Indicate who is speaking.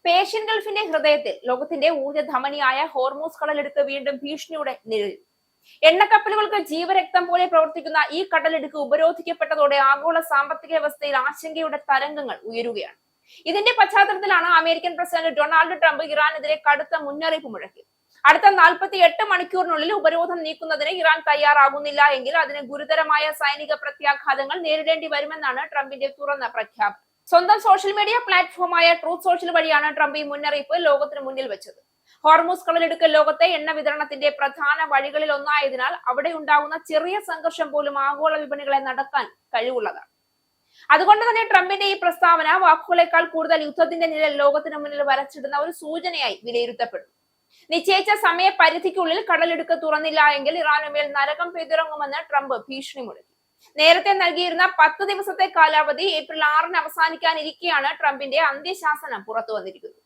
Speaker 1: Persian ഗൾഫിന്റെ ഹൃദയത്തിൽ ലോകത്തിന്റെ ഊർജ്ജധമനിയായ Hormuz കടലെടുക്ക് വീണ്ടും ഭീഷണിയുടെ നിഴലിൽ. എണ്ണക്കപ്പലുകൾക്ക് ജീവരക്തം പോലെ പ്രവർത്തിക്കുന്ന ഈ കടലെടുക്ക് ഉപരോധിക്കപ്പെട്ടതോടെ ആഗോള സാമ്പത്തിക വ്യവസ്ഥയിൽ ആശങ്കയുടെ തരംഗങ്ങൾ ഉയരുകയാണ്. ഇതിന്റെ പശ്ചാത്തലത്തിലാണ് അമേരിക്കൻ പ്രസിഡന്റ് ഡൊണാൾഡ് ട്രംപ് ഇറാനെതിരെ കടുത്ത മുന്നറിയിപ്പ് മുഴക്കി. അടുത്ത 48 മണിക്കൂറിനുള്ളിൽ ഉപരോധം നീക്കുന്നതിന് ഇറാൻ തയ്യാറാകുന്നില്ല എങ്കിൽ അതിന് ഗുരുതരമായ സൈനിക പ്രത്യാഘാതങ്ങൾ നേരിടേണ്ടി വരുമെന്നാണ് ട്രംപിന്റെ തുറന്ന പ്രഖ്യാപനം. സ്വന്തം സോഷ്യൽ മീഡിയ പ്ലാറ്റ്ഫോമായ ട്രൂത്ത് സോഷ്യൽ വഴിയാണ് ട്രംപ് ഈ മുന്നറിയിപ്പ് ലോകത്തിന് മുന്നിൽ വെച്ചത്. ഹോർമൂസ് കടലെടുക്ക് ലോകത്തെ എണ്ണ വിതരണത്തിന്റെ പ്രധാന വഴികളിൽ ഒന്നായതിനാൽ അവിടെ ഉണ്ടാകുന്ന ചെറിയ സംഘർഷം പോലും ആഗോള വിപണികളെ നടക്കാൻ കഴിവുള്ളതാണ്. അതുകൊണ്ട് തന്നെ ട്രംപിന്റെ ഈ പ്രസ്താവന വാക്കുകളെക്കാൾ കൂടുതൽ യുദ്ധത്തിന്റെ നിഴൽ ലോകത്തിന് മുന്നിൽ വരച്ചിടുന്ന ഒരു സൂചനയായി വിലയിരുത്തപ്പെടുന്നു. നിശ്ചയിച്ച സമയപരിധിക്കുള്ളിൽ കടലെടുക്ക് തുറന്നില്ല എങ്കിൽ ഇറാനുമേൽ നരകം പെയ്തിറങ്ങുമെന്ന് ട്രംപ് ഭീഷണി മുഴക്കി. നേരത്തെ നൽകിയിരുന്ന 10 ദിവസത്തെ കാലാവധി ഏപ്രിൽ 6-ന് അവസാനിക്കാനിരിക്കെയാണ് ട്രംപിന്റെ അന്ത്യശാസനം പുറത്തു വന്നിരിക്കുന്നത്.